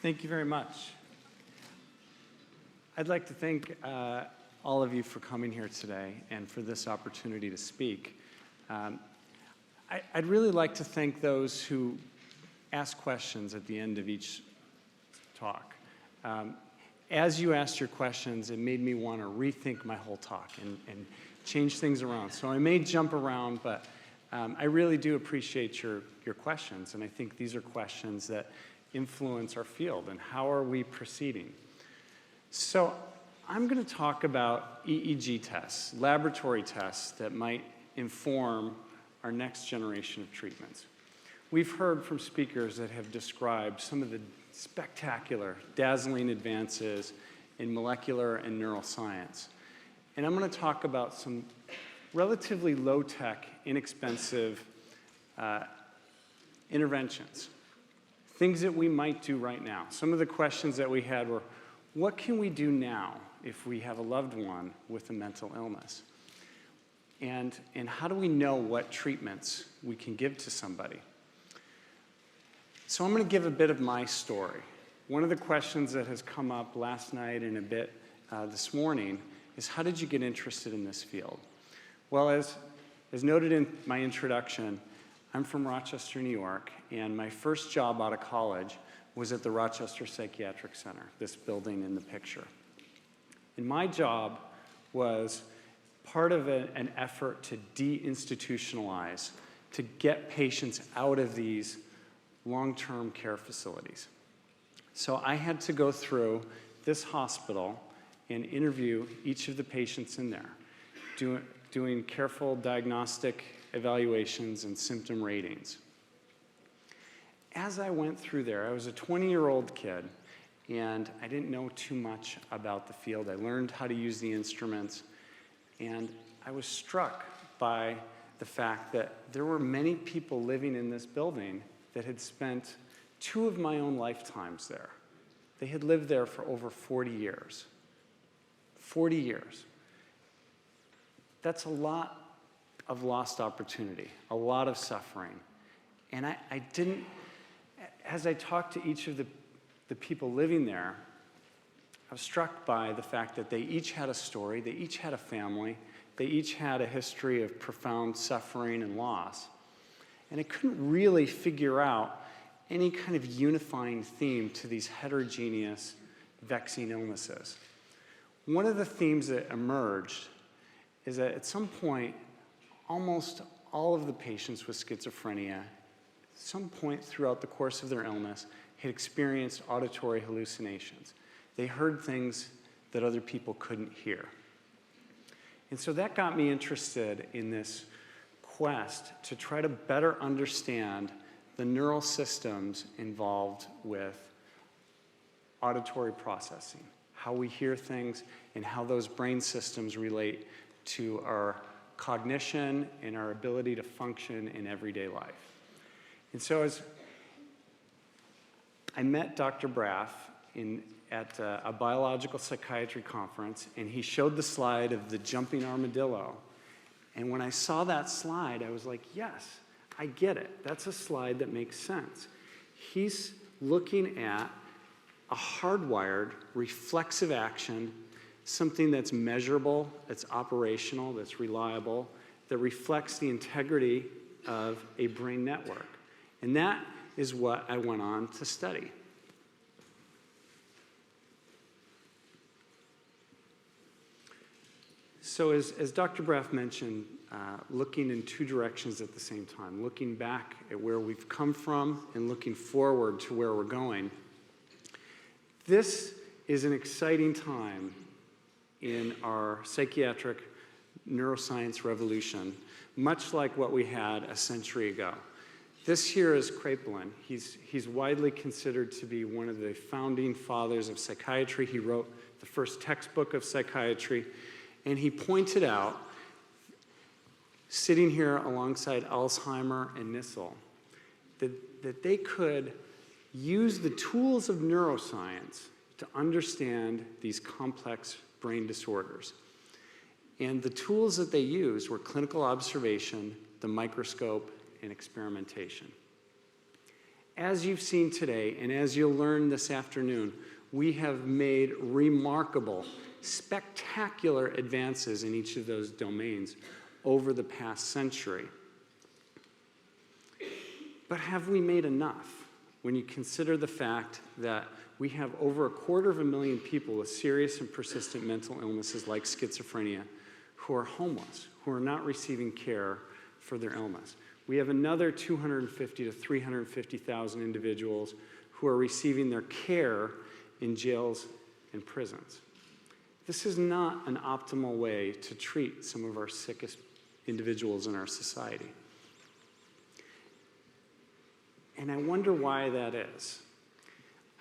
Thank you very much. I'd like to thank all of you for coming here today and for this opportunity to speak. I'd really like to thank those who ask questions at the end of each talk. As you asked your questions, it made me want to rethink my whole talk and change things around. So I may jump around, but I really do appreciate your questions, and I think these are questions that influence our field and how are we proceeding. So I'm going to talk about EEG tests, laboratory tests that might inform our next generation of treatments. We've heard from speakers that have described some of the spectacular, dazzling advances in molecular and neuroscience. And I'm going to talk about some relatively low-tech, inexpensive interventions, things that we might do right now. Some of the questions that we had were, what can we do now if we have a loved one with a mental illness? And how do we know what treatments we can give to somebody? So I'm going to give a bit of my story. One of the questions that has come up last night and a bit this morning is, how did you get interested in this field? Well, as noted in my introduction, I'm from Rochester, New York, and my first job out of college was at the Rochester Psychiatric Center, this building in the picture. And my job was part of an effort to deinstitutionalize, to get patients out of these long-term care facilities. So I had to go through this hospital and interview each of the patients in there, doing careful diagnostic evaluations and symptom ratings. As I went through there, I was a 20-year-old kid, and I didn't know too much about the field. I learned how to use the instruments, and I was struck by the fact that there were many people living in this building that had spent 2 of my own lifetimes there. They had lived there for over 40 years. 40 years. That's a lot of lost opportunity, a lot of suffering. And I didn't, as I talked to each of the people living there, I was struck by the fact that they each had a story, they each had a family, they each had a history of profound suffering and loss. And I couldn't really figure out any kind of unifying theme to these heterogeneous, vexing illnesses. One of the themes that emerged is that at some point, almost all of the patients with schizophrenia, at some point throughout the course of their illness, had experienced auditory hallucinations. They heard things that other people couldn't hear. And so that got me interested in this quest to try to better understand the neural systems involved with auditory processing, how we hear things, and how those brain systems relate to our cognition and our ability to function in everyday life. And so as I met Dr. Braff at a biological psychiatry conference, and he showed the slide of the jumping armadillo. And when I saw that slide, I was like, yes, I get it. That's a slide that makes sense. He's looking at a hardwired, reflexive action, something that's measurable, that's operational, that's reliable, that reflects the integrity of a brain network. And that is what I went on to study. So as Dr. Braff mentioned, looking in 2 directions at the same time, looking back at where we've come from and looking forward to where we're going. This is an exciting time in our psychiatric neuroscience revolution, much like what we had a century ago. This here is Kraepelin. He's widely considered to be one of the founding fathers of psychiatry. He wrote the first textbook of psychiatry, and he pointed out, sitting here alongside Alzheimer and Nissl, that they could use the tools of neuroscience to understand these complex brain disorders. And the tools that they used were clinical observation, the microscope, and experimentation. As you've seen today, and as you'll learn this afternoon, we have made remarkable, spectacular advances in each of those domains over the past century. But have we made enough when you consider the fact that we have over 250,000 people with serious and persistent mental illnesses like schizophrenia who are homeless, who are not receiving care for their illness? We have another 250 to 350,000 individuals who are receiving their care in jails and prisons. This is not an optimal way to treat some of our sickest individuals in our society. And I wonder why that is.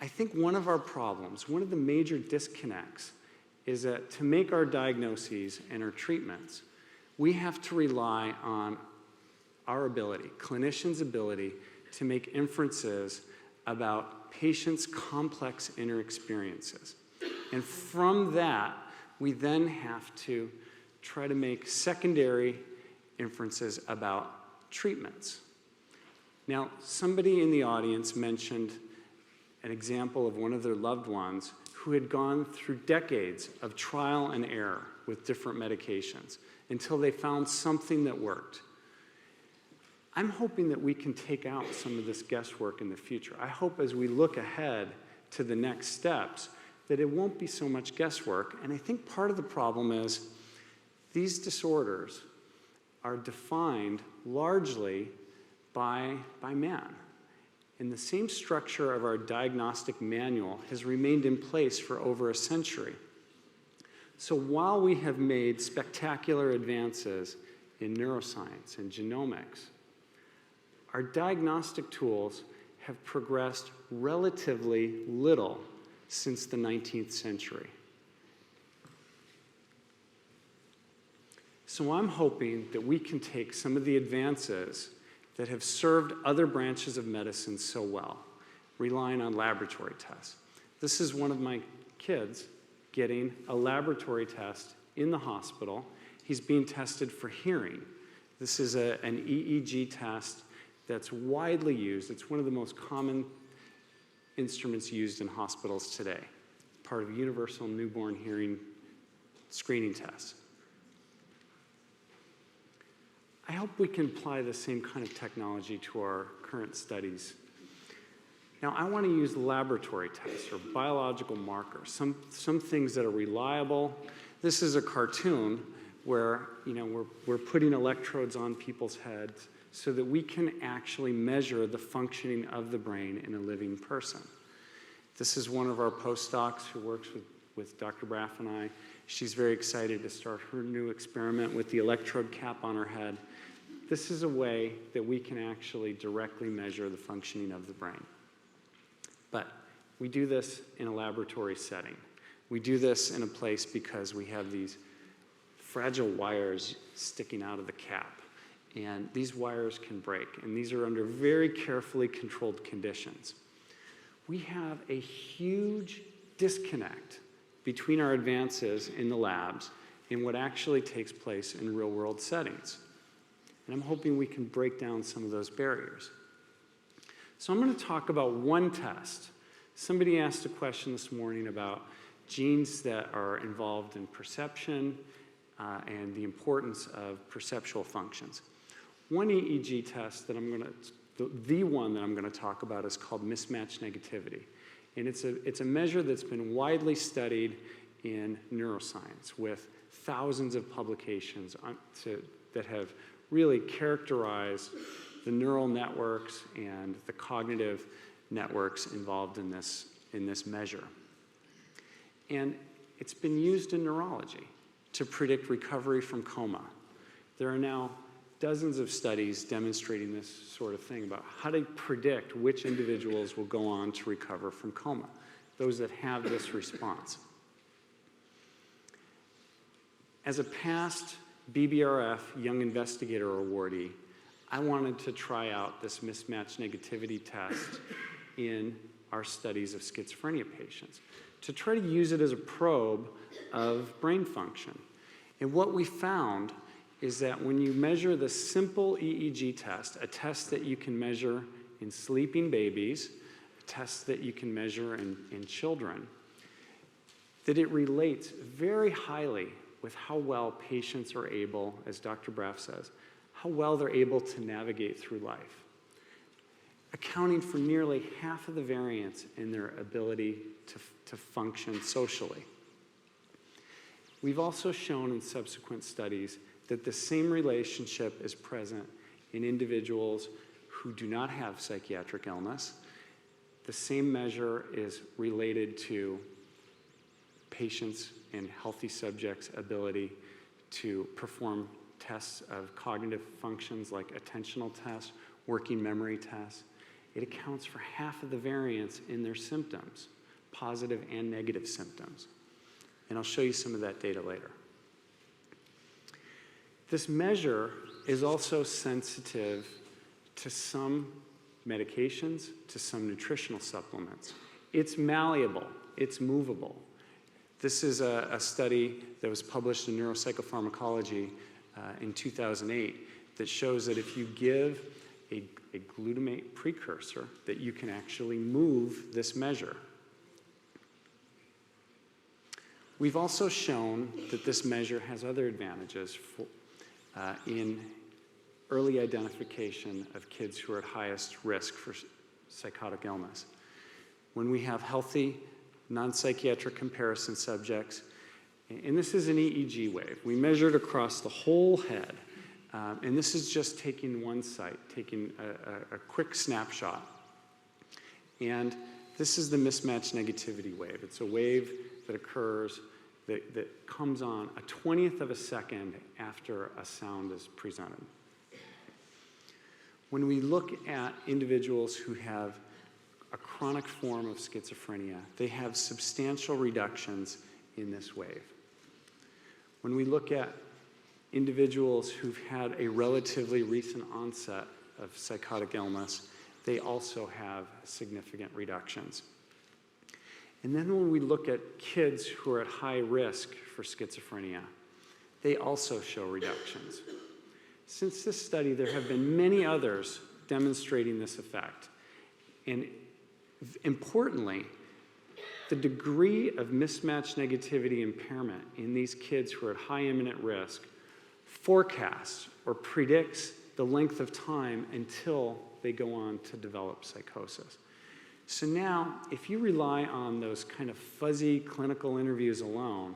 I think one of our problems, one of the major disconnects, is that to make our diagnoses and our treatments, we have to rely on our ability, clinicians' ability, to make inferences about patients' complex inner experiences. And from that, we then have to try to make secondary inferences about treatments. Now, somebody in the audience mentioned an example of one of their loved ones who had gone through decades of trial and error with different medications until they found something that worked. I'm hoping that we can take out some of this guesswork in the future. I hope as we look ahead to the next steps that it won't be so much guesswork. And I think part of the problem is these disorders are defined largely by man. And the same structure of our diagnostic manual has remained in place for over a century. So while we have made spectacular advances in neuroscience and genomics, our diagnostic tools have progressed relatively little since the 19th century. So I'm hoping that we can take some of the advances that have served other branches of medicine so well, relying on laboratory tests. This is one of my kids getting a laboratory test in the hospital. He's being tested for hearing. This is an EEG test that's widely used. It's one of the most common instruments used in hospitals today, part of universal newborn hearing screening tests. I hope we can apply the same kind of technology to our current studies. Now, I want to use laboratory tests or biological markers, some things that are reliable. This is a cartoon where we're putting electrodes on people's heads so that we can actually measure the functioning of the brain in a living person. This is one of our postdocs who works with Dr. Braff and I. She's very excited to start her new experiment with the electrode cap on her head. This is a way that we can actually directly measure the functioning of the brain. But we do this in a laboratory setting. We do this in a place because we have these fragile wires sticking out of the cap. And these wires can break, and these are under very carefully controlled conditions. We have a huge disconnect between our advances in the labs and what actually takes place in real-world settings. And I'm hoping we can break down some of those barriers. So I'm going to talk about one test. Somebody asked a question this morning about genes that are involved in perception and the importance of perceptual functions. One EEG test that the one that I'm going to talk about is called mismatch negativity. And it's a measure that's been widely studied in neuroscience with thousands of publications that have really characterized the neural networks and the cognitive networks involved in this measure. And it's been used in neurology to predict recovery from coma. There are now dozens of studies demonstrating this sort of thing about how to predict which individuals will go on to recover from coma, those that have this response. As a past BBRF Young Investigator Awardee, I wanted to try out this mismatch negativity test in our studies of schizophrenia patients to try to use it as a probe of brain function. And what we found is that when you measure the simple EEG test, a test that you can measure in sleeping babies, a test that you can measure in children, that it relates very highly with how well patients are able, as Dr. Braff says, how well they're able to navigate through life, accounting for nearly half of the variance in their ability to function socially. We've also shown in subsequent studies that the same relationship is present in individuals who do not have psychiatric illness. The same measure is related to patients and healthy subjects' ability to perform tests of cognitive functions like attentional tests, working memory tests. It accounts for half of the variance in their symptoms, positive and negative symptoms. And I'll show you some of that data later. This measure is also sensitive to some medications, to some nutritional supplements. It's malleable, it's movable. This is a study that was published in Neuropsychopharmacology in 2008 that shows that if you give a glutamate precursor, that you can actually move this measure. We've also shown that this measure has other advantages in early identification of kids who are at highest risk for psychotic illness. When we have healthy, non-psychiatric comparison subjects, and this is an EEG wave. We measured across the whole head, and this is just taking one site, taking a quick snapshot. And this is the mismatch negativity wave. It's a wave that occurs, that comes on a 20th of a second after a sound is presented. When we look at individuals who have a chronic form of schizophrenia, they have substantial reductions in this wave. When we look at individuals who've had a relatively recent onset of psychotic illness, they also have significant reductions. And then when we look at kids who are at high risk for schizophrenia, they also show reductions. Since this study, there have been many others demonstrating this effect. And importantly, the degree of mismatch negativity impairment in these kids who are at high imminent risk forecasts or predicts the length of time until they go on to develop psychosis. So now, if you rely on those kind of fuzzy clinical interviews alone,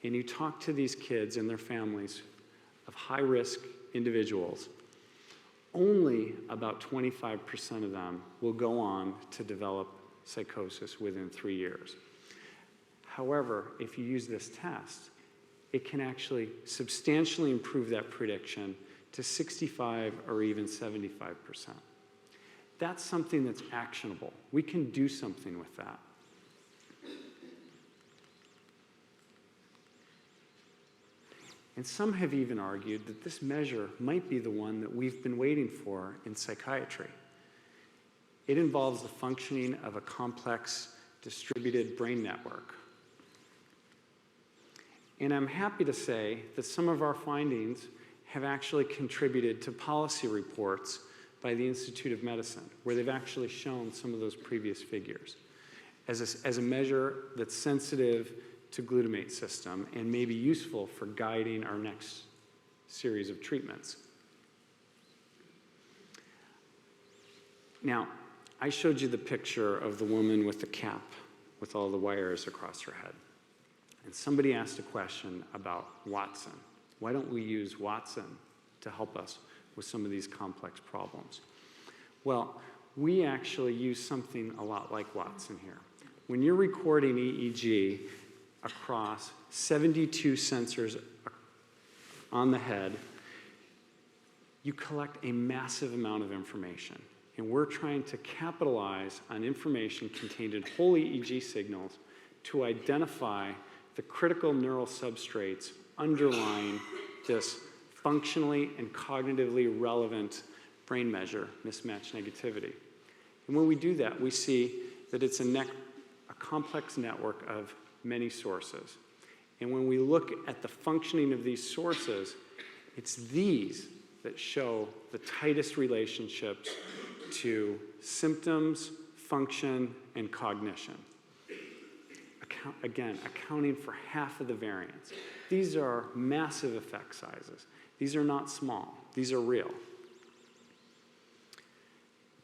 and you talk to these kids and their families of high-risk individuals, only about 25% of them will go on to develop psychosis within 3 years. However, if you use this test, it can actually substantially improve that prediction to 65 or even 75%. That's something that's actionable. We can do something with that. And some have even argued that this measure might be the one that we've been waiting for in psychiatry. It involves the functioning of a complex distributed brain network. And I'm happy to say that some of our findings have actually contributed to policy reports by the Institute of Medicine, where they've actually shown some of those previous figures as a measure that's sensitive to glutamate system and may be useful for guiding our next series of treatments. Now, I showed you the picture of the woman with the cap with all the wires across her head. And somebody asked a question about Watson. Why don't we use Watson to help us with some of these complex problems? Well, we actually use something a lot like Watson here. When you're recording EEG across 72 sensors on the head, you collect a massive amount of information. And we're trying to capitalize on information contained in whole EEG signals to identify the critical neural substrates underlying this functionally and cognitively relevant brain measure, mismatch negativity. And when we do that, we see that it's a complex network of many sources. And when we look at the functioning of these sources, it's these that show the tightest relationships to symptoms, function, and cognition. Again, accounting for half of the variance. These are massive effect sizes. These are not small. These are real.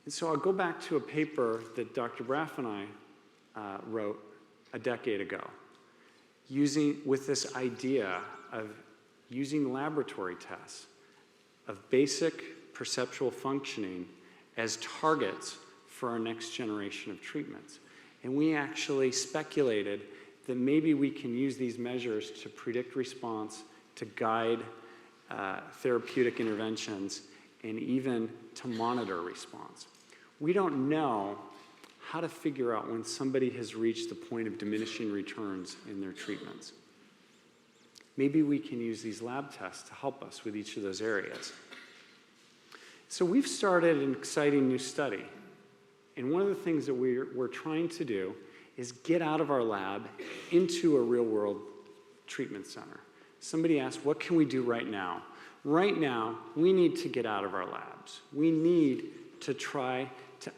And so I'll go back to a paper that Dr. Braff and I wrote a decade ago, with this idea of using laboratory tests of basic perceptual functioning as targets for our next generation of treatments. And we actually speculated that maybe we can use these measures to predict response, to guide therapeutic interventions, and even to monitor response. We don't know how to figure out when somebody has reached the point of diminishing returns in their treatments. Maybe we can use these lab tests to help us with each of those areas. So we've started an exciting new study. And one of the things that we're trying to do is get out of our lab into a real-world treatment center. Somebody asked, what can we do right now? Right now, we need to get out of our labs. We need to try to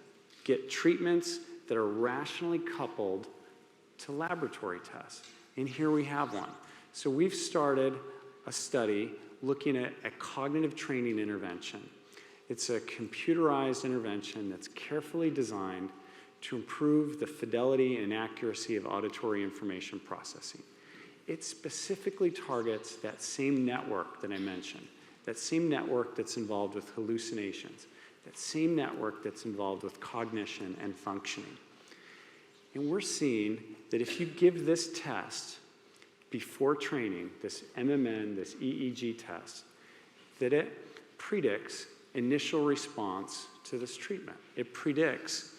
get treatments that are rationally coupled to laboratory tests. And here we have one. So we've started a study looking at a cognitive training intervention. It's a computerized intervention that's carefully designed to improve the fidelity and accuracy of auditory information processing. It specifically targets that same network that I mentioned, that same network that's involved with hallucinations, that same network that's involved with cognition and functioning. And we're seeing that if you give this test before training, this MMN, this EEG test, that it predicts initial response to this treatment. It predicts,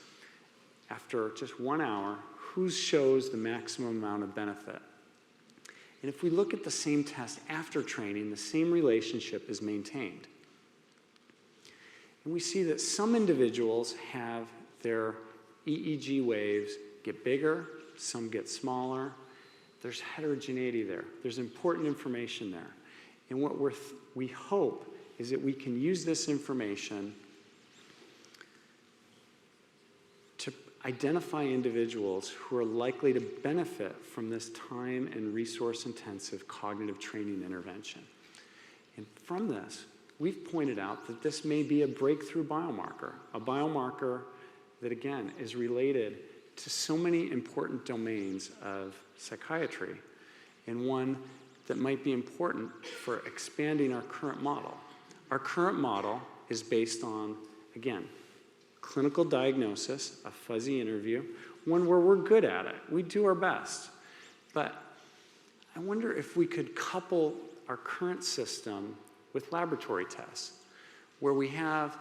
after just 1 hour, who shows the maximum amount of benefit. And if we look at the same test after training, the same relationship is maintained. And we see that some individuals have their EEG waves get bigger, some get smaller. There's heterogeneity there. There's important information there. And what we hope is that we can use this information to identify individuals who are likely to benefit from this time and resource-intensive cognitive training intervention. And from this, we've pointed out that this may be a breakthrough biomarker, a biomarker that, again, is related to so many important domains of psychiatry, and one that might be important for expanding our current model. Our current model is based on, again, clinical diagnosis, a fuzzy interview, one where we're good at it. We do our best. But I wonder if we could couple our current system with laboratory tests, where we have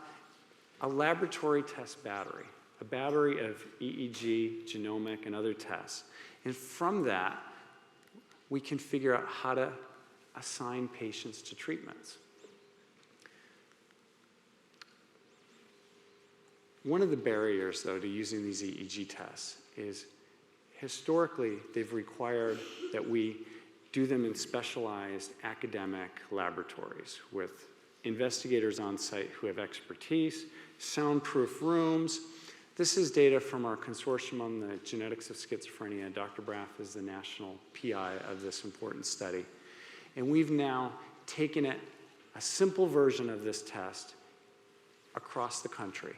a laboratory test battery, a battery of EEG, genomic, and other tests. And from that, we can figure out how to assign patients to treatments. One of the barriers, though, to using these EEG tests is historically they've required that we do them in specialized academic laboratories with investigators on site who have expertise, soundproof rooms. This is data from our consortium on the genetics of schizophrenia. Dr. Braff is the national PI of this important study. And we've now taken it, a simple version of this test, across the country.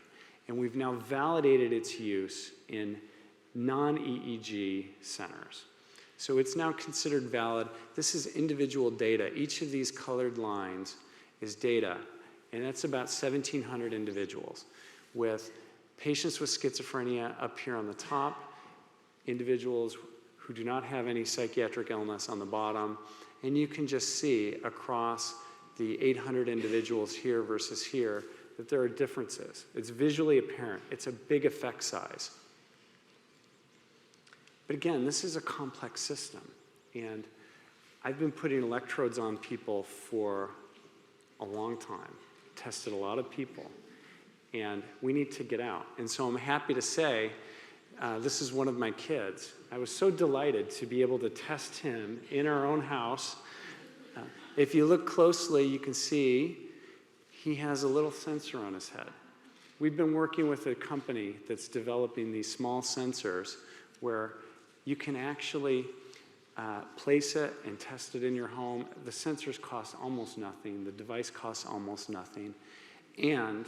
And we've now validated its use in non-EEG centers. So it's now considered valid. This is individual data. Each of these colored lines is data, and that's about 1,700 individuals, with patients with schizophrenia up here on the top, individuals who do not have any psychiatric illness on the bottom, and you can just see across the 800 individuals here versus here that there are differences. It's visually apparent. It's a big effect size. But again, this is a complex system, and I've been putting electrodes on people for a long time, tested a lot of people, and we need to get out. And so I'm happy to say this is one of my kids. I was so delighted to be able to test him in our own house. If you look closely, you can see he has a little sensor on his head. we've been working with a company that's developing these small sensors where you can actually place it and test it in your home. The sensors cost almost nothing. The device costs almost nothing. And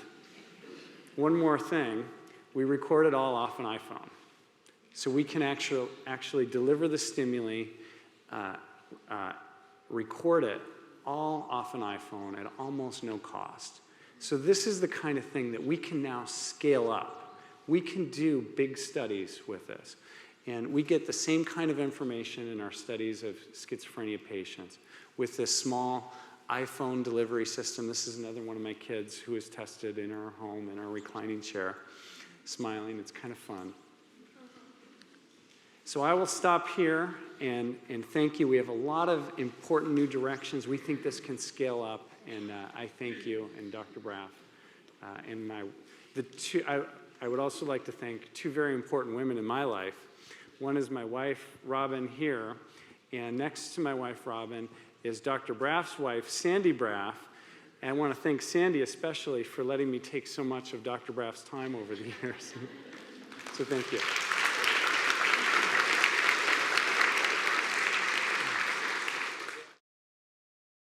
one more thing, we record it all off an iPhone. So we can actually deliver the stimuli, record it all off an iPhone at almost no cost. So this is the kind of thing that we can now scale up. We can do big studies with this. And we get the same kind of information in our studies of schizophrenia patients with this small iPhone delivery system. This is another one of my kids who was tested in our home in our reclining chair, smiling. It's kind of fun. So I will stop here and thank you. We have a lot of important new directions. We think this can scale up, and I thank you and Dr. Braff. I would also like to thank two very important women in my life. One is my wife, Robin, here, and next to my wife, Robin, is Dr. Braff's wife, Sandy Braff. And I want to thank Sandy especially for letting me take so much of Dr. Braff's time over the years. So thank you.